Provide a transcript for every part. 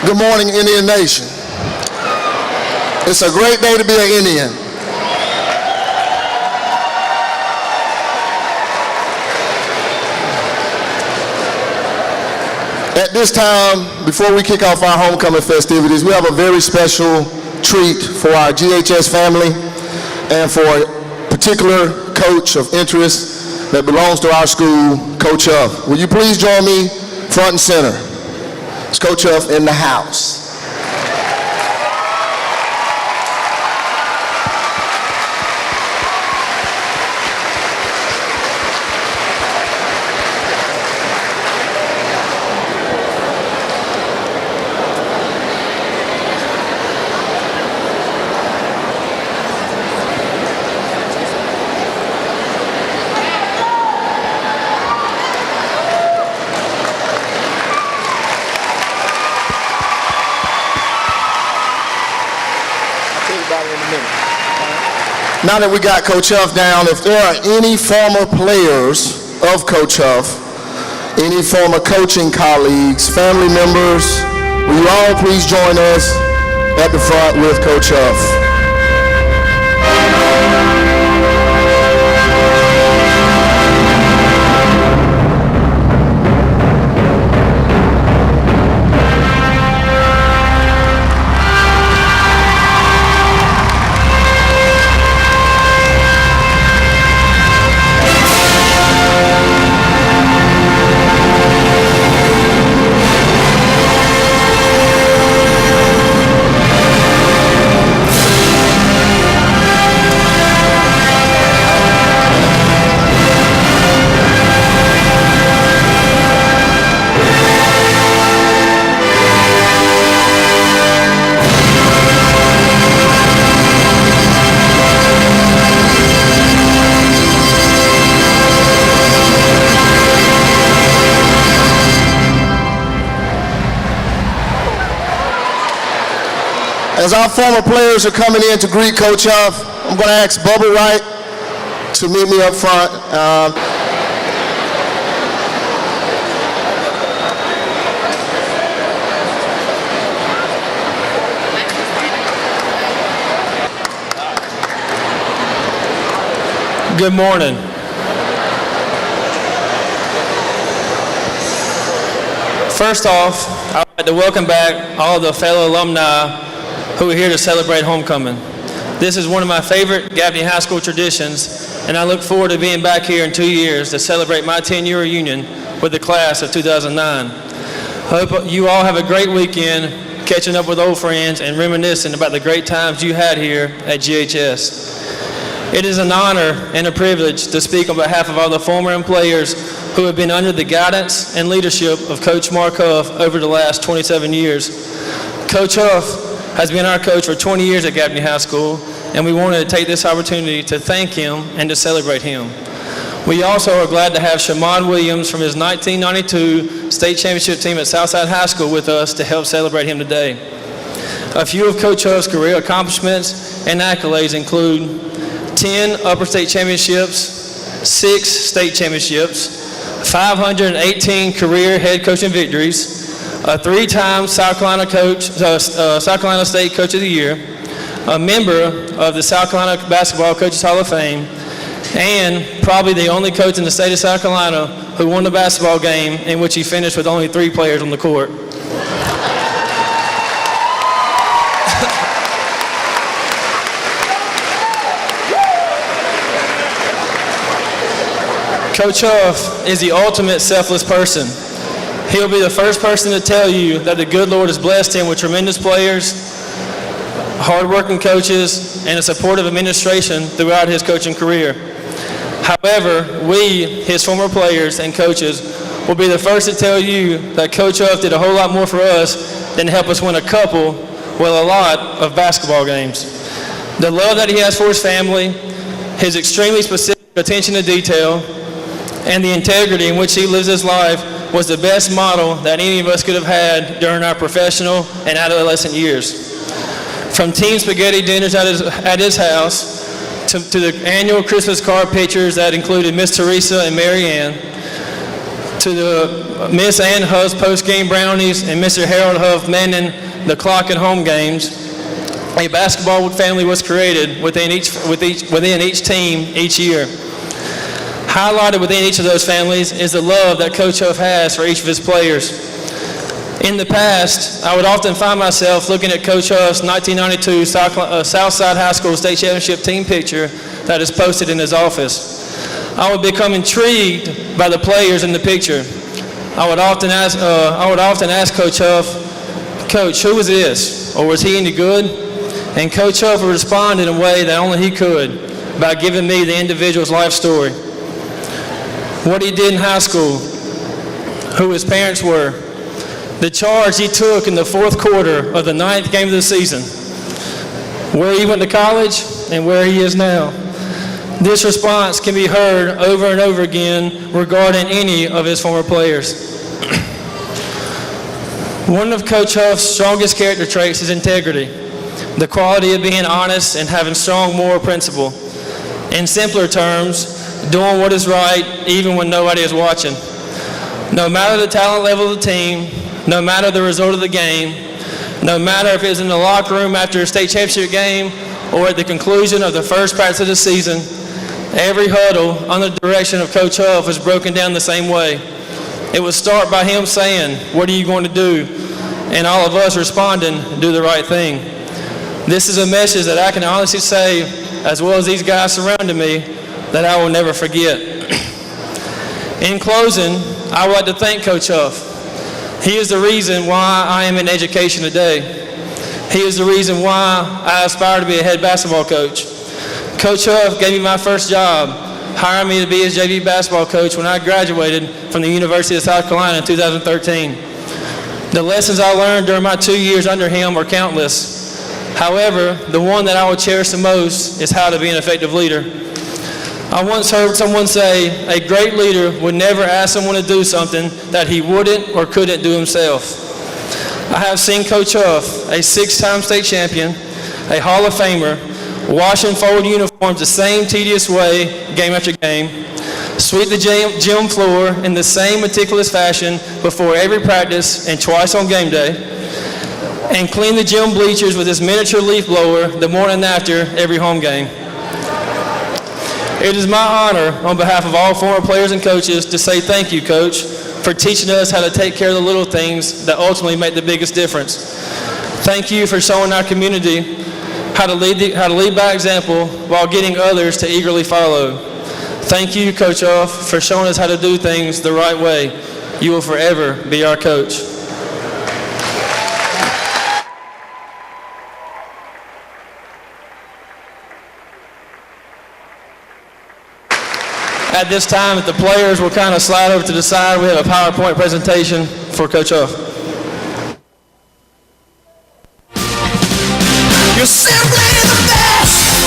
Good morning, Indian Nation. It's a great day to be an Indian. At this time, before we kick off our homecoming festivities, we have a very special treat for our GHS family and for a particular coach of interest that belongs to our school, Coach Huff. Will you please join me front and center? It's Coach Huff in the house. Now that we got Coach Huff down, if there are any former players of Coach Huff, any former coaching colleagues, family members, will you all please join us at the front with Coach Huff. As our former players are coming in to greet Coach Huff, I'm going to ask Bubba Wright to meet me up front. Good morning. First off, I'd like to welcome back all the fellow alumni who are here to celebrate homecoming. This is one of my favorite Gaffney High School traditions, and I look forward to being back here in 2 years to celebrate my 10-year reunion with the class of 2009. I hope you all have a great weekend catching up with old friends and reminiscing about the great times you had here at GHS. It is an honor and a privilege to speak on behalf of all the former players who have been under the guidance and leadership of Coach Mark Huff over the last 27 years. Coach Huff has been our coach for 20 years at Gaffney High School, and we wanted to take this opportunity to thank him and to celebrate him. We also are glad to have Shamad Williams from his 1992 state championship team at Southside High School with us to help celebrate him today. A few of Coach Huff's career accomplishments and accolades include 10 upper state championships, 6 state championships, 518 career head coaching victories, a 3-time South Carolina State Coach of the Year, a member of the South Carolina Basketball Coaches Hall of Fame, and probably the only coach in the state of South Carolina who won the basketball game in which he finished with only 3 players on the court. Coach Huff is the ultimate selfless person. He'll be the first person to tell you that the good Lord has blessed him with tremendous players, hard-working coaches, and a supportive administration throughout his coaching career. However, we, his former players and coaches, will be the first to tell you that Coach Huff did a whole lot more for us than help us win a couple, well, a lot of basketball games. The love that he has for his family, his extremely specific attention to detail, and the integrity in which he lives his life was the best model that any of us could have had during our professional and adolescent years. From team spaghetti dinners at his house to the annual Christmas card pictures that included Miss Teresa and Mary Ann, to the Miss Ann Huff's post-game brownies and Mr. Harold Huff manning the clock at home games, a basketball family was created within each team each year. Highlighted within each of those families is the love that Coach Huff has for each of his players. In the past, I would often find myself looking at Coach Huff's 1992 Southside High School State Championship team picture that is posted in his office. I would become intrigued by the players in the picture. I would often ask Coach Huff, "Coach, who was this? Or was he any good?" And Coach Huff would respond in a way that only he could, by giving me the individual's life story. What he did in high school, who his parents were, the charge he took in the fourth quarter of the 9th game of the season, where he went to college and where he is now. This response can be heard over and over again regarding any of his former players. One of Coach Huff's strongest character traits is integrity, the quality of being honest and having strong moral principle. In simpler terms, doing what is right even when nobody is watching. No matter the talent level of the team, no matter the result of the game, no matter if it's in the locker room after a state championship game or at the conclusion of the first practice of the season, every huddle under the direction of Coach Huff was broken down the same way. It would start by him saying, "What are you going to do?" And all of us responding, "Do the right thing." This is a message that I can honestly say, as well as these guys surrounding me, that I will never forget. In closing, I would like to thank Coach Huff. He is the reason why I am in education today. He is the reason why I aspire to be a head basketball coach. Coach Huff gave me my first job, hiring me to be his JV basketball coach when I graduated from the University of South Carolina in 2013. The lessons I learned during my 2 years under him are countless. However, the one that I will cherish the most is how to be an effective leader. I once heard someone say, a great leader would never ask someone to do something that he wouldn't or couldn't do himself. I have seen Coach Huff, a 6-time state champion, a Hall of Famer, wash and fold uniforms the same tedious way, game after game, sweep the gym floor in the same meticulous fashion before every practice and twice on game day, and clean the gym bleachers with his miniature leaf blower the morning after every home game. It is my honor, on behalf of all former players and coaches, to say thank you, Coach, for teaching us how to take care of the little things that ultimately make the biggest difference. Thank you for showing our community how to lead by example while getting others to eagerly follow. Thank you, Coach Huff, for showing us how to do things the right way. You will forever be our coach. At this time, if the players will kind of slide over to the side, we have a PowerPoint presentation for Coach Huff. You're simply the best.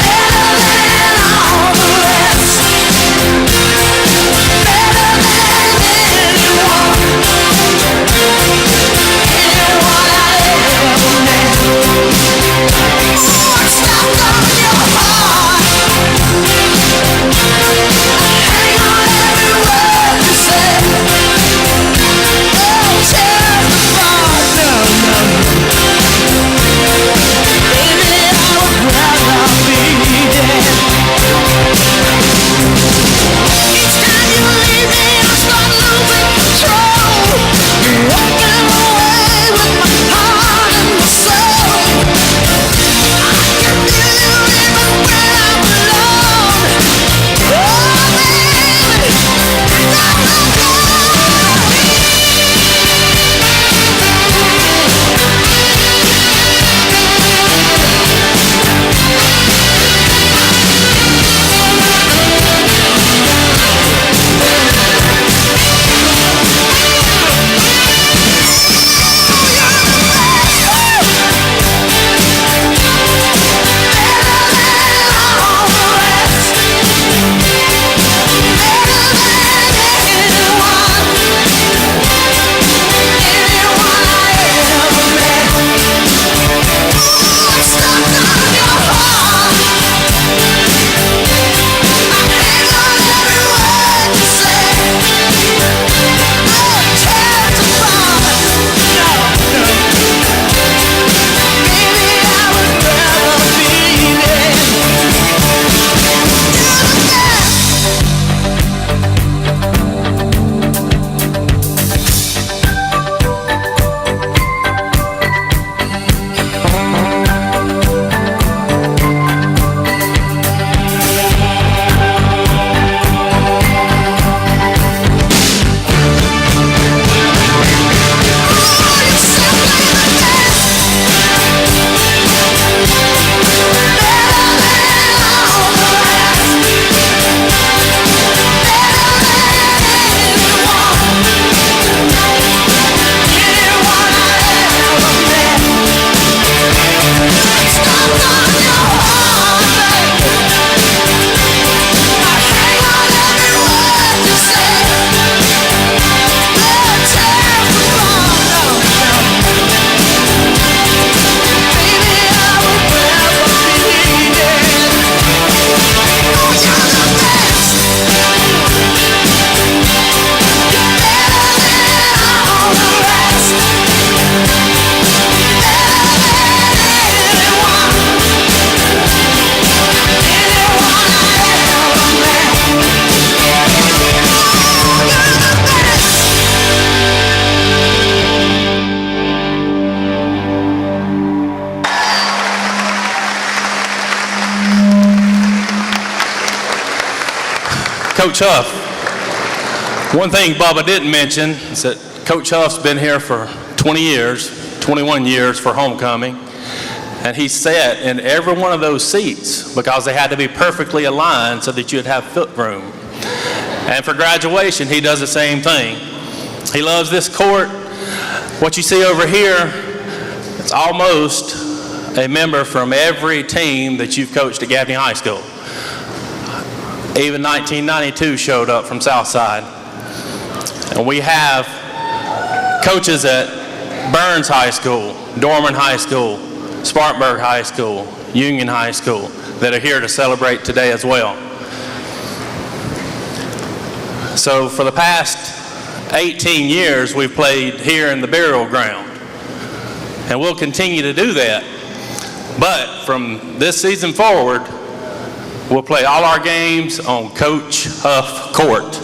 Better than all the rest. Better than anyone. Anyone I ever met. Oh, it's stuck on your heart. Hang on every word you say. Coach Huff. One thing Bubba didn't mention is that Coach Huff's been here for 20 years, 21 years for homecoming, and he sat in every one of those seats because they had to be perfectly aligned so that you'd have foot room. And for graduation, he does the same thing. He loves this court. What you see over here, it's almost a member from every team that you've coached at Gaffney High School. Even 1992 showed up from Southside. And we have coaches at Burns High School, Dorman High School, Spartanburg High School, Union High School that are here to celebrate today as well. So for the past 18 years, we've played here in the burial ground. And we'll continue to do that. But from this season forward, we'll play all our games on Coach Huff Court.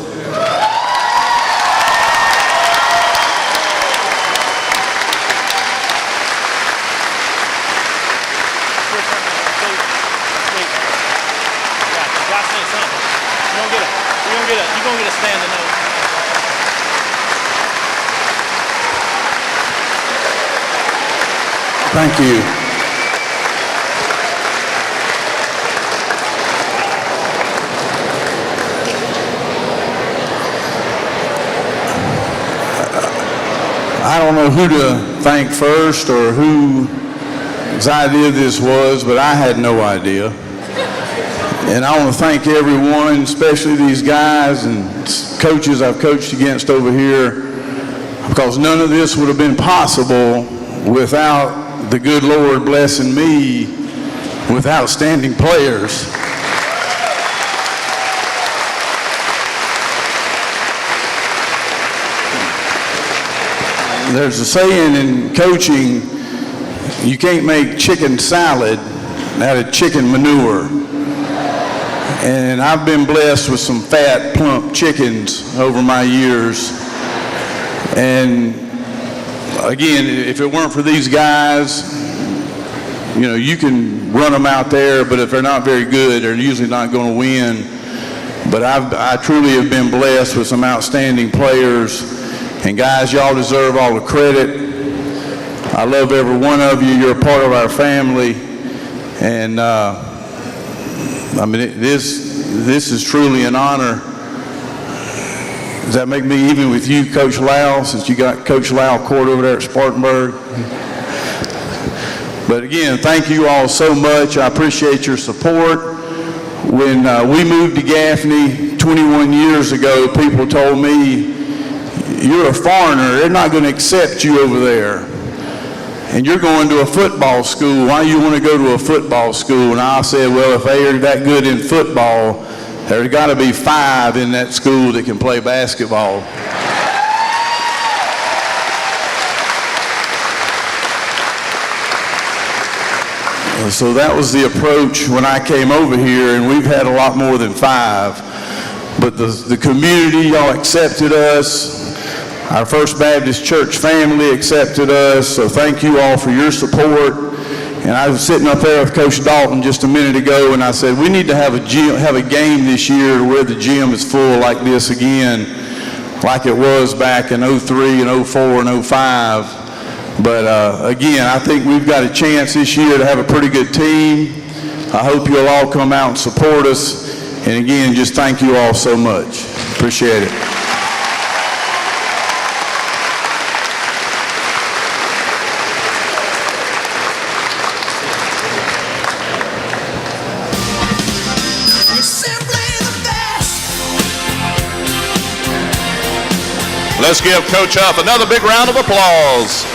You're going to get a standing ovation. Thank you. I don't know who to thank first or whose idea this was, but I had no idea. And I want to thank everyone, especially these guys and coaches I've coached against over here, because none of this would have been possible without the good Lord blessing me with outstanding players. There's a saying in coaching, you can't make chicken salad out of chicken manure. And I've been blessed with some fat, plump chickens over my years. And again, if it weren't for these guys, you know, you can run them out there, but if they're not very good, they're usually not going to win. But I truly have been blessed with some outstanding players. And guys, y'all deserve all the credit. I love every one of you. You're a part of our family. And I mean, this is truly an honor. Does that make me even with you, Coach Lau, since you got Coach Lau Court over there at Spartanburg? But again, thank you all so much. I appreciate your support. When we moved to Gaffney 21 years ago, people told me, you're a foreigner, they're not going to accept you over there. And you're going to a football school, why do you want to go to a football school? And I said, well, if they are that good in football, there's got to be 5 in that school that can play basketball. So that was the approach when I came over here, and we've had a lot more than 5. But the community, y'all accepted us. Our First Baptist Church family accepted us, so thank you all for your support. And I was sitting up there with Coach Dalton just a minute ago, and I said, we need to have a game this year where the gym is full like this again, like it was back in 03 and 04 and 05. But again, I think we've got a chance this year to have a pretty good team. I hope you'll all come out and support us. And again, just thank you all so much. Appreciate it. Let's give Coach Huff another big round of applause.